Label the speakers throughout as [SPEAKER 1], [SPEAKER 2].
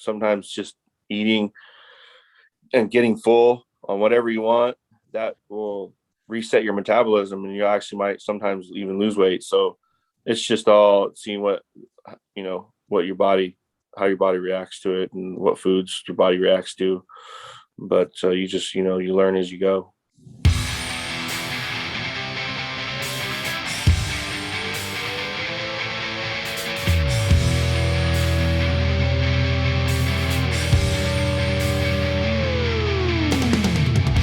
[SPEAKER 1] sometimes just eating and getting full on whatever you want, that will reset your metabolism, and you actually might sometimes even lose weight. So it's just all seeing what your body, how your body reacts to it, and what foods your body reacts to. But you just, you learn as you go.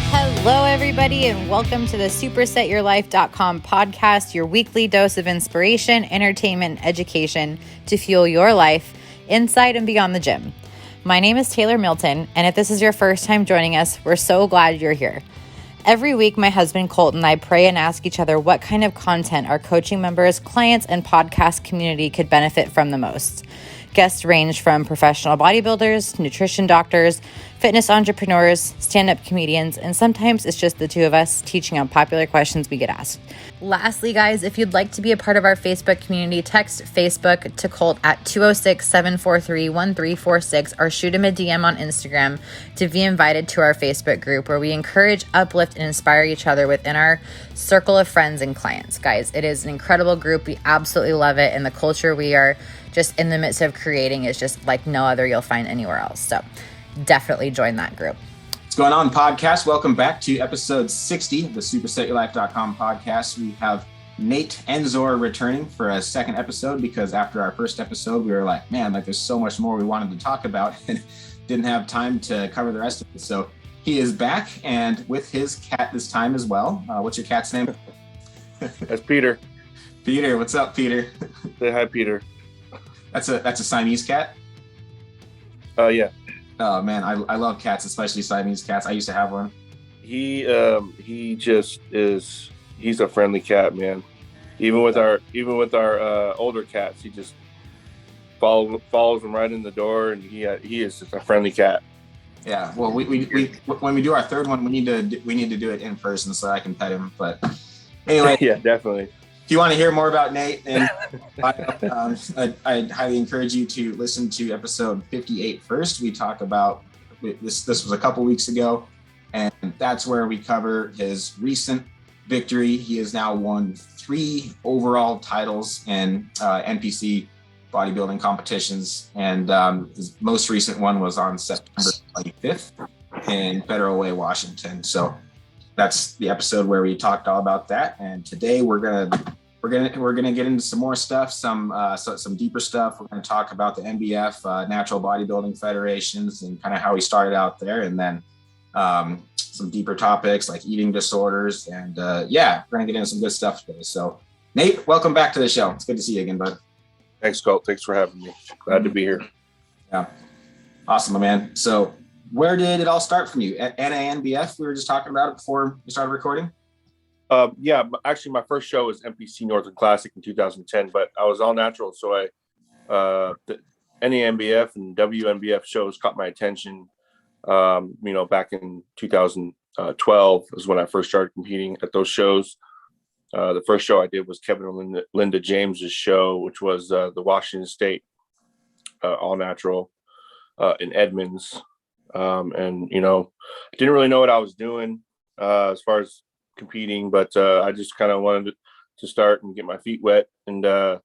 [SPEAKER 2] Hello, everybody, and welcome to the supersetyourlife.com podcast, your weekly dose of inspiration, entertainment, and education to fuel your life inside and beyond the gym. My name is Taylor Milton, and if this is your first time joining us, we're so glad you're here. Every week, my husband Colt and I pray and ask each other what kind of content our coaching members, clients, and podcast community could benefit from the most. Guests range from professional bodybuilders, nutrition doctors, fitness entrepreneurs, stand-up comedians, and sometimes it's just the two of us teaching on popular questions we get asked. Lastly, guys, if you'd like to be a part of our Facebook community, text Facebook to Colt at 206-743-1346 or shoot him a DM on Instagram to be invited to our Facebook group, where we encourage, uplift, and inspire each other within our circle of friends and clients. Guys, it is an incredible group. We absolutely love it, and the culture we are just in the midst of creating is just like no other you'll find anywhere else. So definitely join that group.
[SPEAKER 3] What's going on, podcast? Welcome back to episode 60 of the supersetyourlife.com podcast. We have Nate Ensor returning for a second episode, because after our first episode, we were like, man, there's so much more we wanted to talk about and didn't have time to cover the rest of it. So he is back, and with his cat this time as well. What's your cat's name?
[SPEAKER 1] That's Peter.
[SPEAKER 3] Peter, what's up, Peter?
[SPEAKER 1] Say hi, Peter.
[SPEAKER 3] That's a Siamese cat?
[SPEAKER 1] Yeah.
[SPEAKER 3] Oh man, I love cats, especially Siamese cats. I used to have one.
[SPEAKER 1] He just is. He's a friendly cat, man. Even with our older cats, he just follows them right in the door, and he is just a friendly cat. Yeah. Well,
[SPEAKER 3] we when we do our third one, we need to do it in person so I can pet him. But anyway,
[SPEAKER 1] yeah, definitely.
[SPEAKER 3] If you want to hear more about Nate, and I'd highly encourage you to listen to episode 58 first. We talk about this. This was a couple weeks ago, and that's where we cover his recent victory. He has now won 3 overall titles in NPC bodybuilding competitions, and his most recent one was on September 25th in Federal Way, Washington. So that's the episode where we talked all about that. And today we're gonna get into some more stuff, some deeper stuff. We're gonna talk about the NBF, Natural Bodybuilding Federations, and kind of how we started out there, and then some deeper topics like eating disorders. And we're gonna get into some good stuff today. So Nate, welcome back to the show. It's good to see you again, bud.
[SPEAKER 1] Thanks, Colt. Thanks for having me. Glad to be here.
[SPEAKER 3] Yeah, awesome, my man. So where did it all start from you? At NANBF, we were just talking about it before we started recording.
[SPEAKER 1] Yeah, actually, my first show was NPC Northern Classic in 2010, but I was all natural, so the NANBF and WNBF shows caught my attention. Back in 2012 is when I first started competing at those shows. The first show I did was Kevin and Linda James's show, which was the Washington State all natural in Edmonds. And didn't really know what I was doing as far as competing, but I just kind of wanted to start and get my feet wet. And I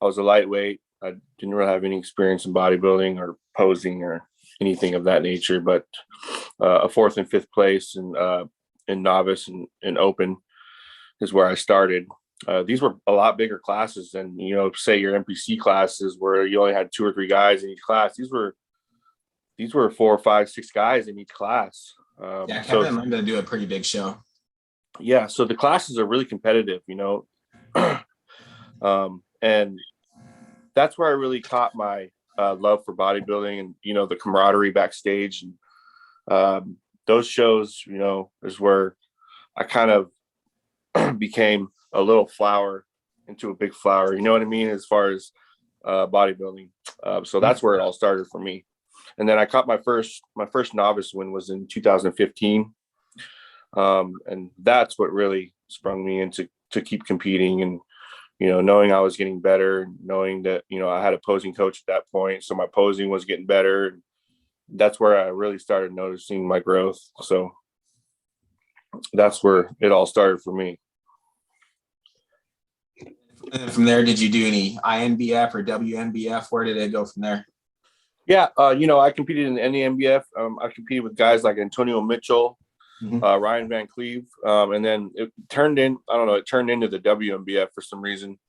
[SPEAKER 1] was a lightweight. I didn't really have any experience in bodybuilding or posing or anything of that nature, but a 4th and 5th place in novice and open is where I started. These were a lot bigger classes than, say your NPC classes where you only had 2 or 3 guys in each class. These were 4, 5, 6 guys in each class.
[SPEAKER 3] Kevin and Linda do a pretty big show.
[SPEAKER 1] Yeah, so the classes are really competitive, and that's where I really caught my love for bodybuilding and the camaraderie backstage, and those shows is where I kind of became a little flower into a big flower, you know what I mean, as far as bodybuilding. So that's where it all started for me. And then I caught my first novice win was in 2015. And that's what really sprung me into to keep competing and, knowing I was getting better, knowing that, I had a posing coach at that point. So my posing was getting better. That's where I really started noticing my growth. So that's where it all started for me.
[SPEAKER 3] And from there, did you do any INBF or WNBF? Where did it go from there?
[SPEAKER 1] Yeah. I competed in the NANBF. I competed with guys like Antonio Mitchell, Ryan Van Cleve. And then it turned into the WNBF for some reason.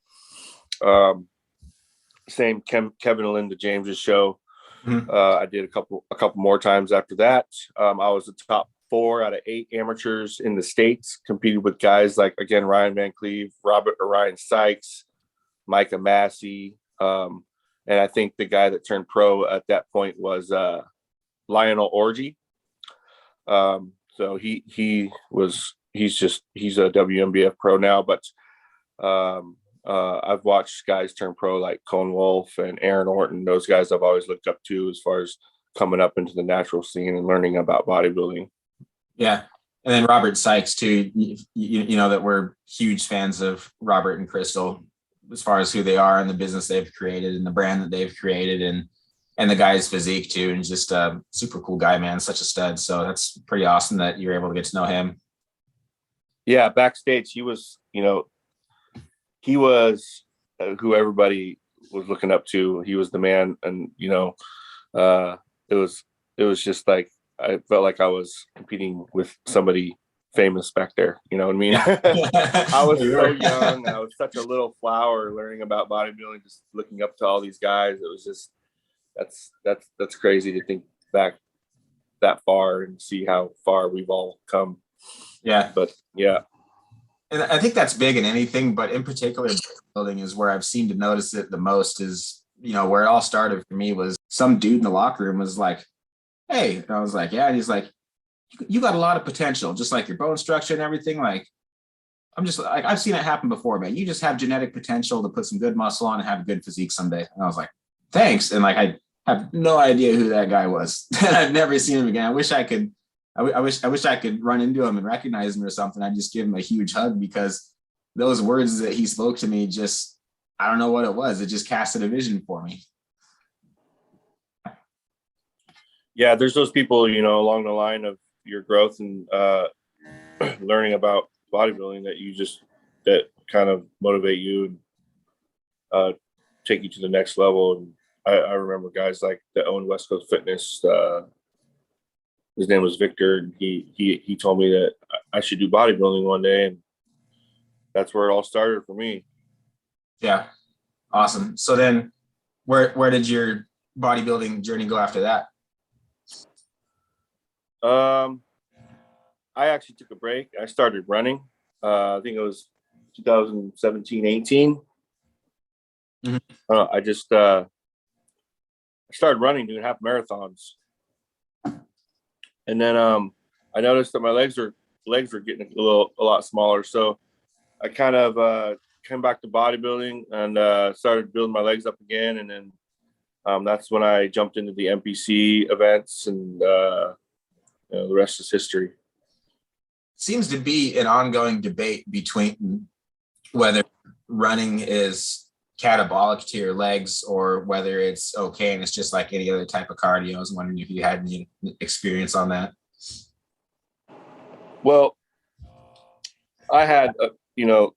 [SPEAKER 1] Same Kevin and Linda James's show. I did a couple more times after that. I was the top 4 out of 8 amateurs in the States, competed with guys like, again, Ryan Van Cleve, Robert Orion Sykes, Micah Massey. And I think the guy that turned pro at that point was Lionel Orgy. So he's a WNBF pro now, but I've watched guys turn pro like Cone Wolf and Aaron Orton. Those guys I've always looked up to as far as coming up into the natural scene and learning about bodybuilding. Yeah.
[SPEAKER 3] And then Robert Sykes too, you know that we're huge fans of Robert and Crystal as far as who they are and the business they've created and the brand that they've created and the guy's physique too. And just a super cool guy, man, such a stud. So that's pretty awesome that you're able to get to know him.
[SPEAKER 1] Yeah. Backstage, he was who everybody was looking up to. He was the man. And, it was just like, I felt like I was competing with somebody famous back there. You know what I mean? I was so young. I was such a little flower learning about bodybuilding, just looking up to all these guys. It was just, that's crazy to think back that far and see how far we've all come.
[SPEAKER 3] Yeah.
[SPEAKER 1] But yeah.
[SPEAKER 3] And I think that's big in anything, but in particular, bodybuilding is where I've seemed to notice it the most is, where it all started for me was some dude in the locker room was like, hey, and I was like, yeah. And he's like, you got a lot of potential, just like your bone structure and everything. Like, I'm just like, I've seen it happen before, man. You just have genetic potential to put some good muscle on and have a good physique someday. And I was like, thanks. And like, I have no idea who that guy was. I've never seen him again. I wish I could run into him and recognize him or something. I'd just give him a huge hug because those words that he spoke to me just, I don't know what it was. It just casted a vision for me.
[SPEAKER 1] Yeah, there's those people, along the line of your growth and learning about bodybuilding that kind of motivate you and take you to the next level. And I remember guys like that own West Coast Fitness. His name was Victor. And he told me that I should do bodybuilding one day, and that's where it all started for me.
[SPEAKER 3] Yeah, awesome. So then, where did your bodybuilding journey go after that?
[SPEAKER 1] I actually took a break. I started running. I think it was 2017, 18. I just I started running, doing half marathons. And then I noticed that my legs were getting a lot smaller. So I kind of came back to bodybuilding and started building my legs up again. And then that's when I jumped into the NPC events, and the rest is history.
[SPEAKER 3] Seems to be an ongoing debate between whether running is catabolic to your legs or whether it's okay and it's just like any other type of cardio. I was wondering if you had any experience on that.
[SPEAKER 1] Well, I had,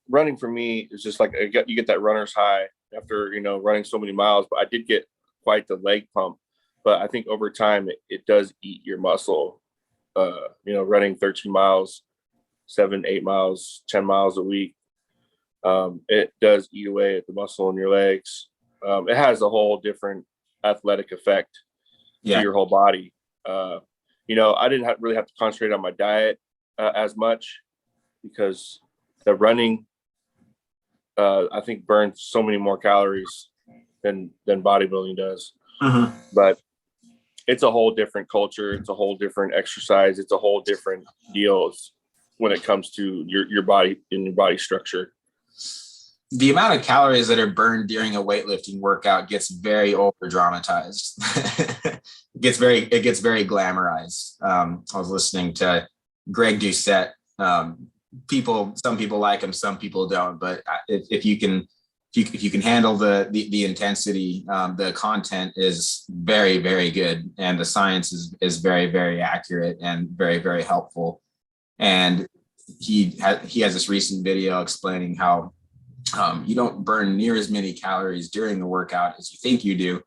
[SPEAKER 1] running for me is just like you get that runner's high after, running so many miles, but I did get quite the leg pump. But I think over time, it does eat your muscle. Running 13 miles, 7, 8 miles, 10 miles a week. It does eat away at the muscle in your legs. It has a whole different athletic effect to your whole body. I didn't really have to concentrate on my diet as much because the running, I think, burns so many more calories than bodybuilding does. But it's a whole different culture. It's a whole different exercise. It's a whole different deal when it comes to your body and your body structure.
[SPEAKER 3] The amount of calories that are burned during a weightlifting workout gets very over dramatized. It gets very glamorized. I was listening to Greg Doucette. Some people like him, some people don't. But if you can if you can handle the intensity, the content is very, very good, and the science is very, very accurate and very, very helpful. And he has this recent video explaining how you don't burn near as many calories during the workout as you think you do,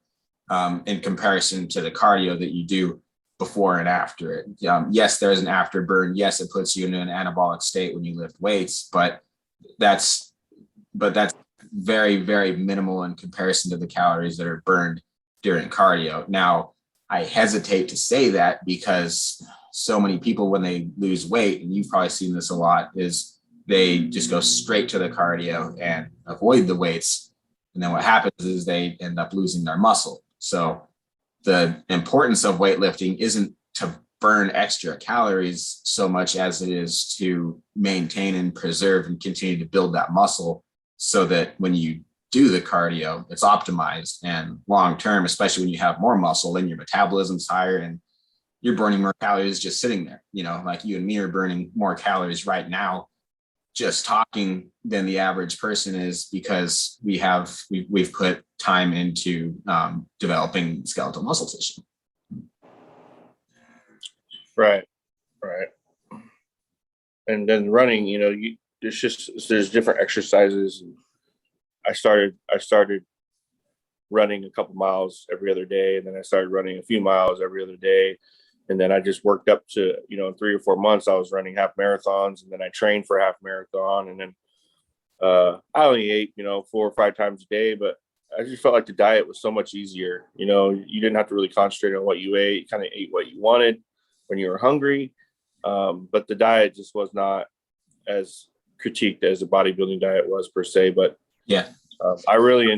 [SPEAKER 3] in comparison to the cardio that you do before and after it. Yes, there is an afterburn. Yes, it puts you in an anabolic state when you lift weights, but that's very, very minimal in comparison to the calories that are burned during cardio. Now, I hesitate to say that because so many people, when they lose weight, and you've probably seen this a lot, is they just go straight to the cardio and avoid the weights. And then what happens is they end up losing their muscle. So the importance of weightlifting isn't to burn extra calories so much as it is to maintain and preserve and continue to build that muscle, so that when you do the cardio, it's optimized and long term, especially when you have more muscle, then your metabolism's higher and you're burning more calories just sitting there. You know, like you and me are burning more calories right now just talking than the average person is, because we've put time into developing skeletal muscle tissue.
[SPEAKER 1] Right. And then running, you know, there's different exercises. I started running a couple miles every other day, and then I started running a few miles every other day. And then I just worked up to, you know, in 3 or 4 months, I was running half marathons, and then I trained for a half marathon. And then I only ate, you know, 4 or 5 times a day, but I just felt like the diet was so much easier. You know, you didn't have to really concentrate on what you ate. You kind of ate what you wanted when you were hungry. But the diet just was not as critiqued as a bodybuilding diet was per se. But
[SPEAKER 3] yeah,
[SPEAKER 1] I really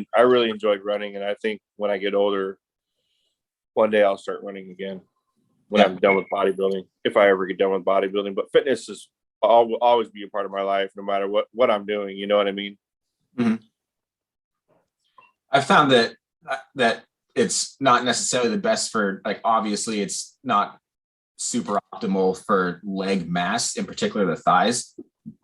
[SPEAKER 1] enjoyed running. And I think when I get older, one day I'll start running again when I'm done with bodybuilding, if I ever get done with bodybuilding. But fitness will always be a part of my life, no matter what I'm doing. You know what I mean?
[SPEAKER 3] Mm-hmm. I found that it's not necessarily the best for, like, obviously it's not super optimal for leg mass, in particular the thighs.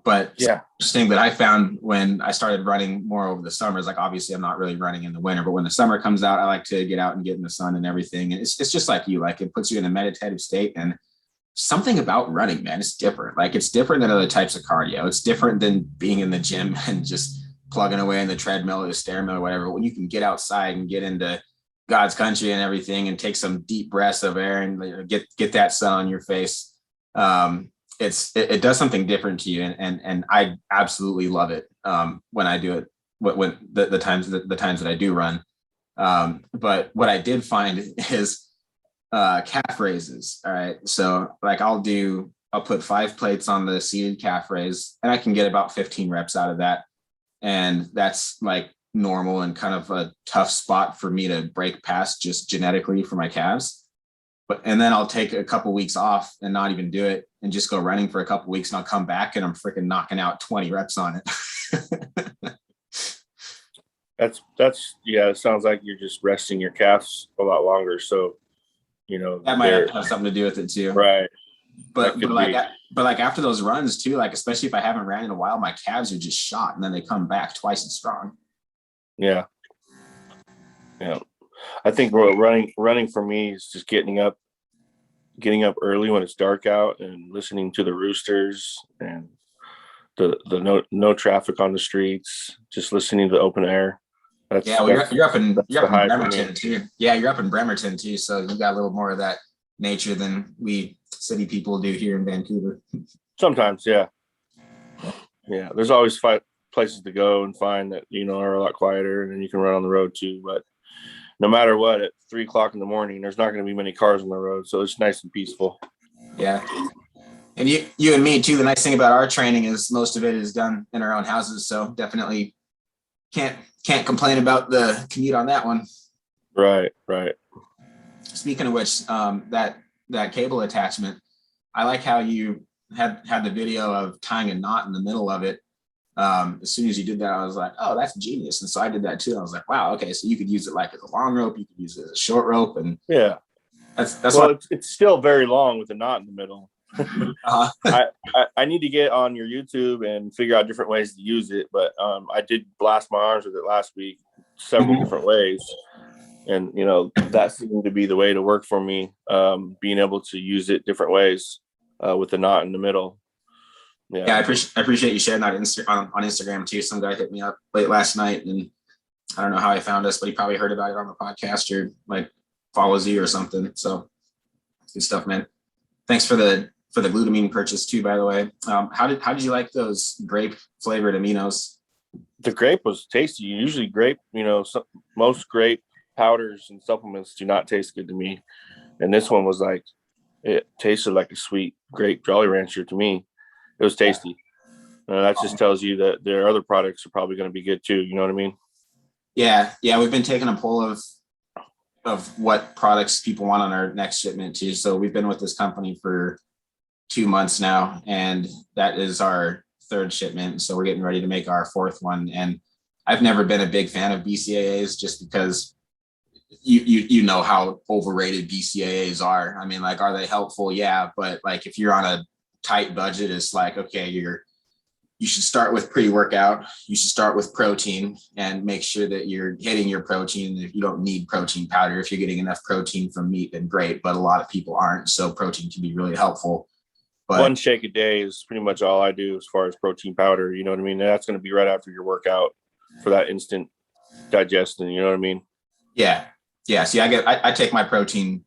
[SPEAKER 3] But
[SPEAKER 1] yeah,
[SPEAKER 3] interesting that I found when I started running more over the summers, like obviously I'm not really running in the winter, but when the summer comes out, I like to get out and get in the sun and everything. And it's just like you, like it puts you in a meditative state. And something about running, man, it's different. Like it's different than other types of cardio. It's different than being in the gym and just plugging away in the treadmill or the stairmill or whatever. When you can get outside and get into God's country and everything and take some deep breaths of air and get that sun on your face, it does something different to you, and I absolutely love it when I do it. When the times that I do run, but what I did find is calf raises. All right, so like I'll put 5 plates on the seated calf raise, and I can get about 15 reps out of that, and that's like normal and kind of a tough spot for me to break past just genetically for my calves. And then I'll take a couple weeks off and not even do it and just go running for a couple weeks, and I'll come back and I'm freaking knocking out 20 reps on it.
[SPEAKER 1] That's it sounds like you're just resting your calves a lot longer. So, you know,
[SPEAKER 3] that might have something to do with it too.
[SPEAKER 1] Right.
[SPEAKER 3] But like after those runs too, like especially if I haven't ran in a while, my calves are just shot, and then they come back twice as strong.
[SPEAKER 1] Yeah. I think running for me is just getting up early when it's dark out and listening to the roosters and the no traffic on the streets, just listening to the open air.
[SPEAKER 3] You're up in Bremerton too. Yeah, you're up in Bremerton too, so you got a little more of that nature than we city people do here in Vancouver.
[SPEAKER 1] Sometimes, yeah. There's always places to go and find that, you know, are a lot quieter, and then you can run on the road too. But no matter what, at 3 o'clock in the morning, there's not going to be many cars on the road, so it's nice and peaceful.
[SPEAKER 3] Yeah, and you and me too. The nice thing about our training is most of it is done in our own houses, so definitely can't complain about the commute on that one. Right. Speaking of which, that cable attachment, I like how you had the video of tying a knot in the middle of it. As soon as you did that, I was like, oh, that's genius. And so I did that too. I was like, wow, okay, so you could use it like as a long rope, you could use it as a short rope, and
[SPEAKER 1] yeah, that's
[SPEAKER 3] well,
[SPEAKER 1] it's still very long with a knot in the middle. I need to get on your YouTube and figure out different ways to use it. But I did blast my arms with it last week, several different ways. And, you know, that seemed to be the way to work for me, being able to use it different ways with the knot in the middle.
[SPEAKER 3] Yeah, I appreciate you sharing that on Instagram too. Some guy hit me up late last night, and I don't know how he found us, but he probably heard about it on the podcast or like follows you or something. So good stuff, man. Thanks for the glutamine purchase too, by the way. How did you like those grape flavored aminos?
[SPEAKER 1] The grape was tasty. Usually grape, you know, most grape powders and supplements do not taste good to me. And this one was like, it tasted like a sweet grape Jolly Rancher to me. It was tasty. That just tells you that their other products are probably going to be good too. You know what I mean?
[SPEAKER 3] Yeah. We've been taking a poll of what products people want on our next shipment too. So we've been with this company for 2 months now, and that is our third shipment. So we're getting ready to make our fourth one. And I've never been a big fan of BCAAs just because you know how overrated BCAAs are. I mean, like, are they helpful? Yeah. But like, if you're on a tight budget, it's like, okay, you should start with pre-workout. You should start with protein and make sure that you're hitting your protein. If you don't need protein powder, if you're getting enough protein from meat, then great. But a lot of people aren't. So protein can be really helpful. But
[SPEAKER 1] one shake a day is pretty much all I do as far as protein powder. You know what I mean? That's going to be right after your workout for that instant digestion. You know what I mean?
[SPEAKER 3] Yeah. See, I take my protein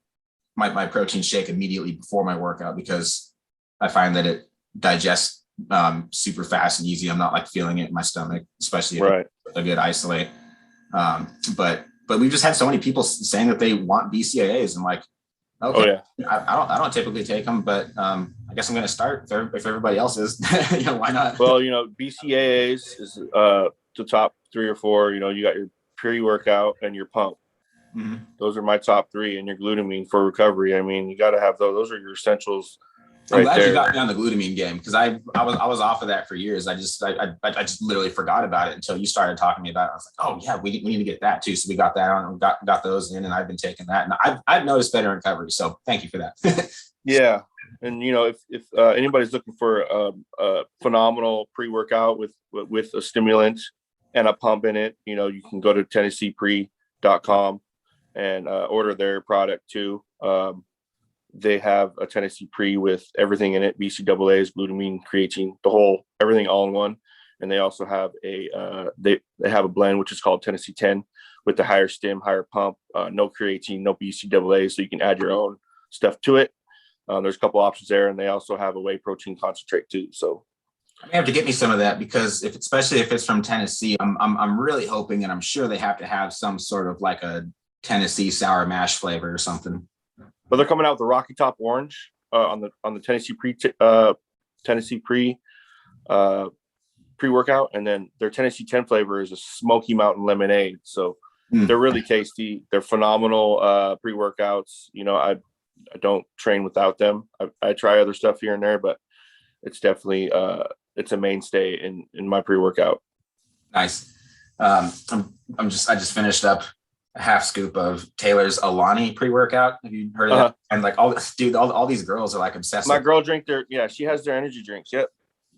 [SPEAKER 3] shake immediately before my workout because I find that it digests super fast and easy. I'm not like feeling it in my stomach, especially if it's a good isolate. But we've just had so many people saying that they want BCAAs, and like, okay, I don't typically take them, but I guess I'm going to start if everybody else is. You know, why not?
[SPEAKER 1] Well, you know, BCAAs is the top 3 or 4. You know, you got your pre-workout and your pump. Mm-hmm. Those are my top 3, and your glutamine for recovery. I mean, you got to have those. Those are your essentials.
[SPEAKER 3] I'm glad you got me on the glutamine game, because I was off of that for years. I just literally forgot about it until you started talking to me about it. I was like, oh yeah, we need to get that too. So we got that on, got those in, and I've been taking that, and I've noticed better recovery. So thank you for that.
[SPEAKER 1] Yeah, and you know, if anybody's looking for a phenomenal pre-workout with a stimulant and a pump in it, you know, you can go to TennesseePre.com and order their product too. They have a Tennessee Pre with everything in it: BCAAs, glutamine, creatine, everything all in one. And they also have they have a blend which is called Tennessee 10 with the higher stim, higher pump, no creatine, no BCAAs, so you can add your own stuff to it. There's a couple options there, and they also have a whey protein concentrate too. So
[SPEAKER 3] you have to get me some of that, because especially if it's from Tennessee, I'm really hoping, and I'm sure they have to have some sort of like a Tennessee sour mash flavor or something.
[SPEAKER 1] But they're coming out with the Rocky Top Orange on the Tennessee pre-workout, and then their Tennessee 10 flavor is a Smoky Mountain Lemonade. So they're really tasty. They're phenomenal pre-workouts. You know, I don't train without them. I try other stuff here and there, but it's definitely it's a mainstay in my pre-workout.
[SPEAKER 3] Nice. I just finished up a half scoop of Taylor's Alani pre-workout. Have you heard of that? And like all these girls are like obsessed.
[SPEAKER 1] My girl drink she has their energy drinks. Yep.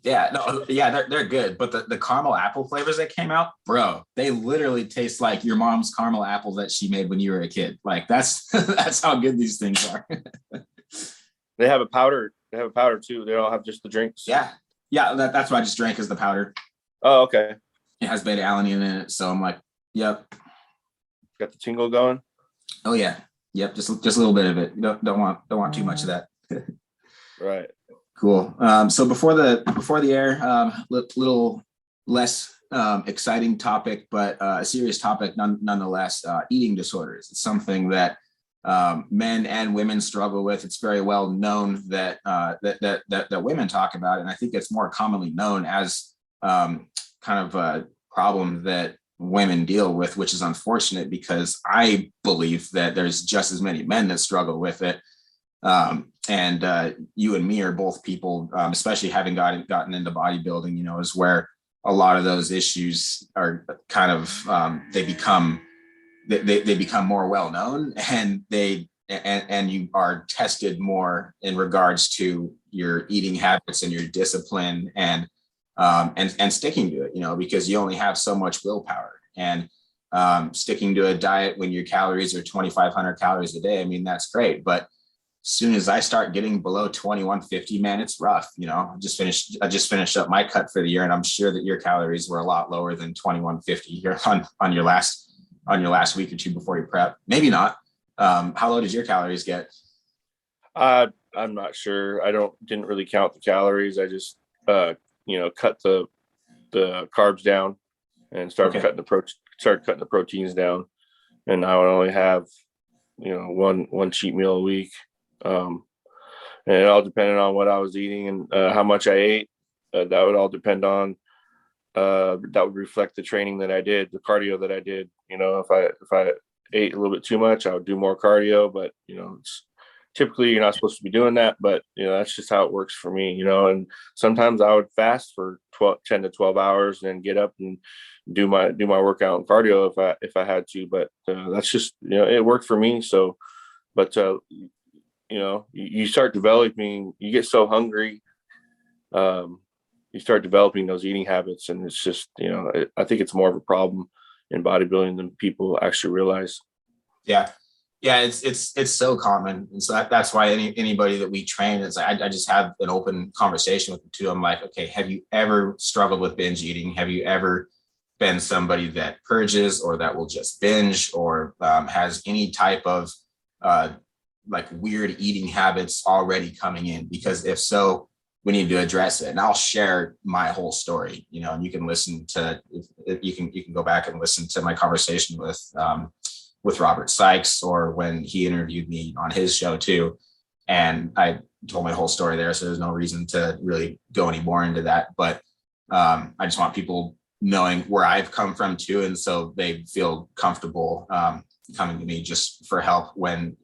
[SPEAKER 3] Yeah, they're good. But the caramel apple flavors that came out, bro, they literally taste like your mom's caramel apple that she made when you were a kid. Like that's how good these things are.
[SPEAKER 1] They have a powder. They have a powder too. They don't have just the drinks.
[SPEAKER 3] Yeah. That's what I just drank, is the powder.
[SPEAKER 1] Oh, okay.
[SPEAKER 3] It has beta alanine in it, so I'm like, yep.
[SPEAKER 1] Got the tingle going.
[SPEAKER 3] Oh yeah, yep. Just a little bit of it. Don't want too much of that.
[SPEAKER 1] Right.
[SPEAKER 3] Cool. So before the air, little less exciting topic, but a serious topic nonetheless. Eating disorders. It's something that men and women struggle with. It's very well known that women talk about it, and I think it's more commonly known as kind of a problem that women deal with, which is unfortunate, because I believe that there's just as many men that struggle with it. And you and me are both people, especially having gotten into bodybuilding, you know, is where a lot of those issues are kind of they become more well known, and they and you are tested more in regards to your eating habits and your discipline and sticking to it, because you only have so much willpower. And sticking to a diet when your calories are 2,500 calories a day, I mean, that's great. But as soon as I start getting below 2,150, man, it's rough. I just finished up my cut for the year, and I'm sure that your calories were a lot lower than 2,150 here on your last week or two before you prep. Maybe not. How low did your calories get?
[SPEAKER 1] I'm not sure. I didn't really count the calories. I just cut the carbs down and started cutting the proteins down, and I would only have one cheat meal a week. And it all depended on what I was eating and how much I ate. That would all depend on that would reflect the training that I did, the cardio that I did. If I ate a little bit too much, I would do more cardio, but it's typically you're not supposed to be doing that, but that's just how it works for me. And sometimes I would fast for 10 to 12 hours and get up and do my workout and cardio if I had to, but that's just it worked for me. So but you start developing, you get so hungry, you start developing those eating habits, and it's just I think it's more of a problem in bodybuilding than people actually realize.
[SPEAKER 3] Yeah, it's so common, and so that's why anybody that we train is I just have an open conversation with them too. I'm like, okay, have you ever struggled with binge eating? Have you ever been somebody that purges or that will just binge or has any type of like weird eating habits already coming in? Because if so, we need to address it. And I'll share my whole story, and you can listen to, if you can go back and listen to my conversation with Robert Sykes, or when he interviewed me on his show too. And I told my whole story there. So there's no reason to really go any more into that, but I just want people knowing where I've come from too. And so they feel comfortable coming to me just for help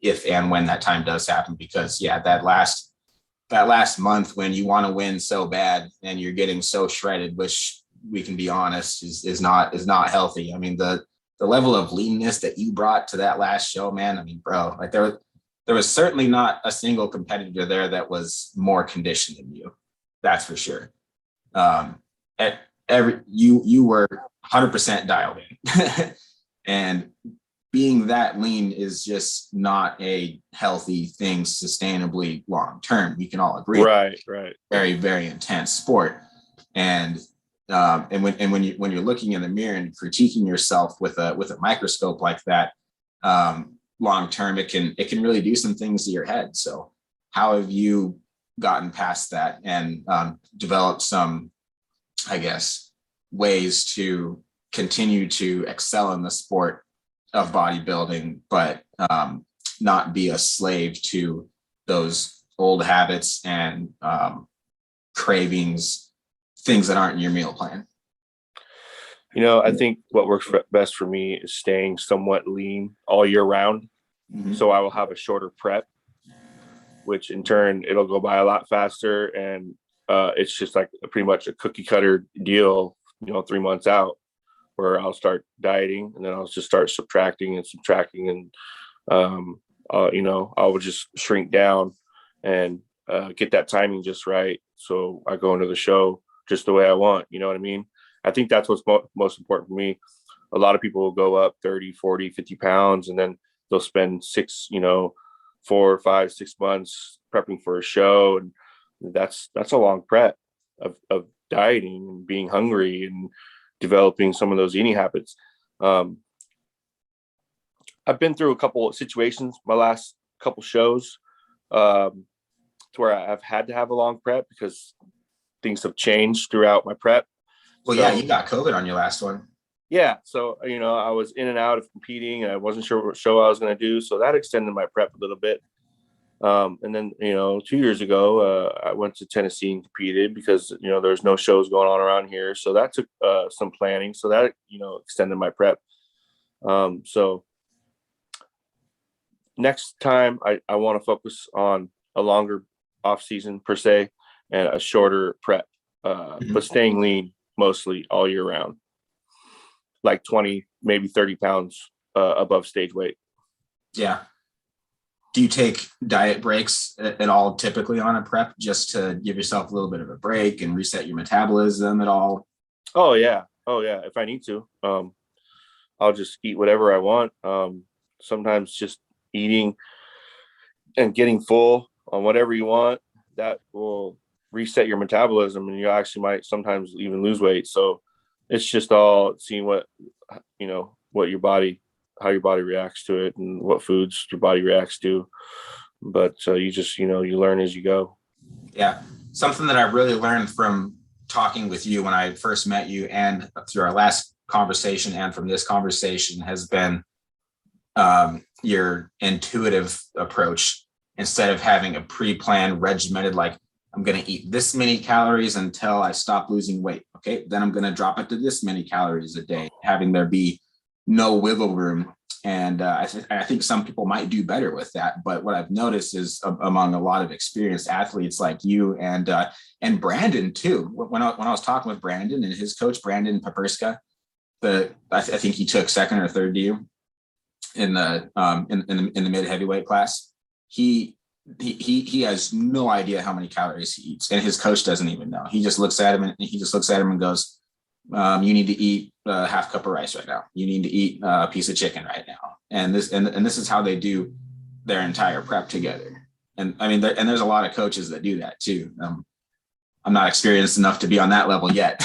[SPEAKER 3] if and when that time does happen. Because that last month when you want to win so bad and you're getting so shredded, which we can be honest is not healthy. I mean, the level of leanness that you brought to that last show, man, I mean, bro, like there was certainly not a single competitor there that was more conditioned than you. That's for sure. You were 100% dialed in. And being that lean is just not a healthy thing sustainably long term. We can all agree.
[SPEAKER 1] Right.
[SPEAKER 3] Very, very intense sport. And when you're looking in the mirror and critiquing yourself with a microscope like that, long term, it can really do some things to your head. So how have you gotten past that and developed some, I guess, ways to continue to excel in the sport of bodybuilding, but not be a slave to those old habits and cravings, things that aren't in your meal plan?
[SPEAKER 1] I think what works best for me is staying somewhat lean all year round. Mm-hmm. So I will have a shorter prep, which in turn it'll go by a lot faster, and it's just like pretty much a cookie cutter deal, 3 months out, where I'll start dieting and then I'll just start subtracting and I would just shrink down and get that timing just right. So I go into the show just the way I want, you know what I mean? I think that's what's most important for me. A lot of people will go up 30, 40, 50 pounds, and then they'll spend 4, 5, 6 months prepping for a show. And that's a long prep of dieting and being hungry and developing some of those eating habits. I've been through a couple of situations, my last couple shows, to where I've had to have a long prep because things have changed throughout my prep.
[SPEAKER 3] Well, so, you got COVID on your last one.
[SPEAKER 1] Yeah. So, I was in and out of competing and I wasn't sure what show I was going to do. So that extended my prep a little bit. And then, 2 years ago, I went to Tennessee and competed because, there's no shows going on around here. So that took some planning. So that, extended my prep. So next time I want to focus on a longer off season per se and a shorter prep, but staying lean mostly all year round, like 20, maybe 30 pounds above stage weight.
[SPEAKER 3] Yeah. do you take diet breaks at all typically on a prep, just to give yourself a little bit of a break and reset your metabolism at all?
[SPEAKER 1] Oh yeah. If I need to, I'll just eat whatever I want. Sometimes just eating and getting full on whatever you want, that will reset your metabolism, and you actually might sometimes even lose weight. So it's just all seeing what your body, how your body reacts to it, and what foods your body reacts to. But you just, you learn as you go.
[SPEAKER 3] Yeah. Something that I really learned from talking with you when I first met you, and through our last conversation and from this conversation, has been your intuitive approach. Instead of having a pre-planned, regimented, like, I'm going to eat this many calories until I stop losing weight. Okay, then I'm going to drop it to this many calories a day, having there be no wiggle room. And I think some people might do better with that. But what I've noticed is among a lot of experienced athletes like you and Brandon too. When I was talking with Brandon and his coach, Brandon Paperska, I think he took second or third to you in the mid heavyweight class. He has no idea how many calories he eats, and his coach doesn't even know. He just looks at him and goes, you need to eat a half cup of rice right now. You need to eat a piece of chicken right now. And this is how they do their entire prep together. And I mean, there's a lot of coaches that do that too. I'm not experienced enough to be on that level yet,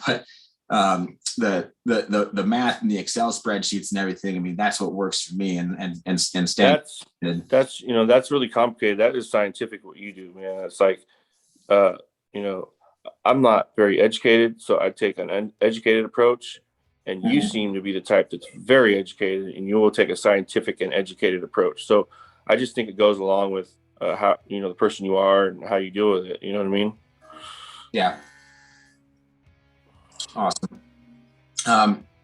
[SPEAKER 3] but the math and the Excel spreadsheets and everything, I mean, that's what works for me. And Stan,
[SPEAKER 1] that's really complicated. That is scientific what you do, man. It's like, I'm not very educated, so I take an uneducated approach, and you seem to be the type that's very educated, and you will take a scientific and educated approach. So I just think it goes along with how, the person you are and how you deal with it. You know what I mean?
[SPEAKER 3] Yeah. Awesome.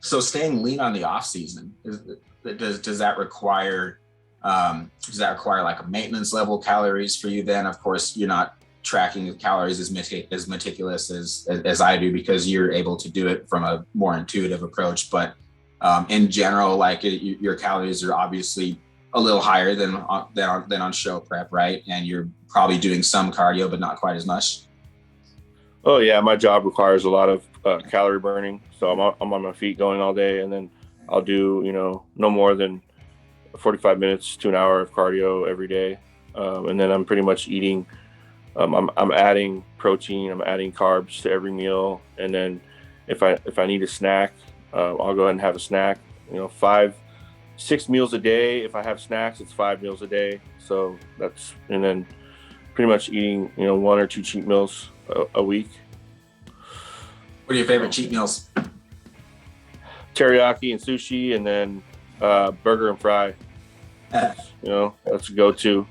[SPEAKER 3] So staying lean on the off season, does that require like a maintenance level calories for you? Then of course you're not tracking the calories as meticulous as I do, because you're able to do it from a more intuitive approach. But in general, like your calories are obviously a little higher than on show prep, right? And you're probably doing some cardio, but not quite as much.
[SPEAKER 1] Oh yeah, my job requires a lot of calorie burning, so I'm on my feet going all day, and then I'll do no more than 45 minutes to an hour of cardio every day, and then I'm pretty much eating. I'm adding protein, I'm adding carbs to every meal, and then if I need a snack, I'll go ahead and have a snack. 5-6 meals a day. If I have snacks, it's 5 meals a day. So and then pretty much eating 1 or 2 cheat meals a week.
[SPEAKER 3] What are your favorite cheat meals?
[SPEAKER 1] Teriyaki and sushi, and then burger and fry. That's a go-to.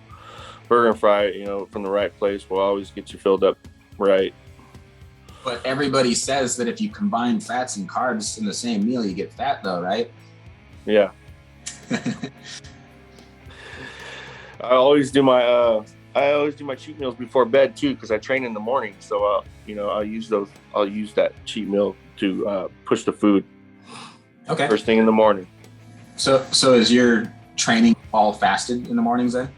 [SPEAKER 1] Burger and fry, from the right place will always get you filled up right.
[SPEAKER 3] But everybody says that if you combine fats and carbs in the same meal, you get fat though, right?
[SPEAKER 1] Yeah. I always do my cheat meals before bed too, because I train in the morning. So I'll use that cheat meal to push the food.
[SPEAKER 3] Okay.
[SPEAKER 1] First thing in the morning.
[SPEAKER 3] So is your training all fasted in the mornings then?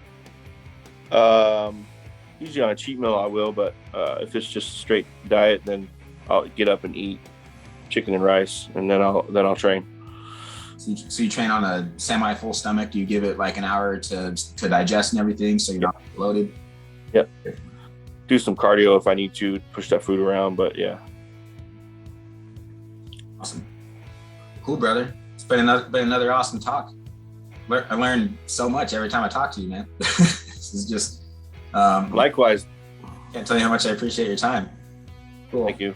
[SPEAKER 1] Usually on a cheat meal I will, but if it's just straight diet, then I'll get up and eat chicken and rice, and then I'll train.
[SPEAKER 3] So you train on a semi-full stomach. Do you give it like an hour to digest and everything, so you're not bloated?
[SPEAKER 1] Yep. Do some cardio if I need to push that food around, but yeah.
[SPEAKER 3] Awesome. Cool, brother. It's been another awesome talk. I learned so much every time I talk to you, man. This is just
[SPEAKER 1] likewise.
[SPEAKER 3] Can't tell you how much I appreciate your time. Cool.
[SPEAKER 1] Thank you.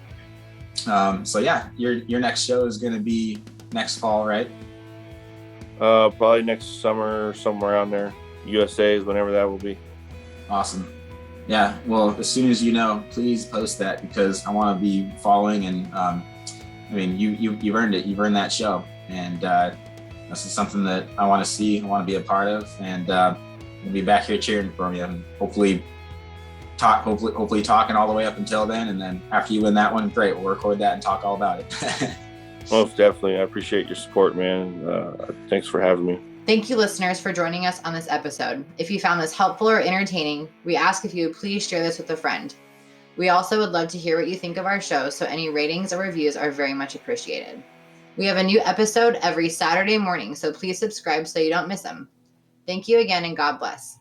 [SPEAKER 3] So yeah, your next show is going to be next fall, right?
[SPEAKER 1] Probably next summer, somewhere around there. USA is whenever that will be.
[SPEAKER 3] Awesome. Yeah. Well, as soon as please post that, because I want to be following. And you've earned it. You've earned that show, and this is something that I want to see. I want to be a part of, and we'll be back here cheering for you, and hopefully talking all the way up until then. And then after you win that one, great. We'll record that and talk all about it.
[SPEAKER 1] Most definitely. I appreciate your support, man. Thanks for having me.
[SPEAKER 2] Thank you, listeners, for joining us on this episode. If you found this helpful or entertaining, we ask if you would please share this with a friend. We also would love to hear what you think of our show, so any ratings or reviews are very much appreciated. We have a new episode every Saturday morning, so please subscribe so you don't miss them. Thank you again, and God bless.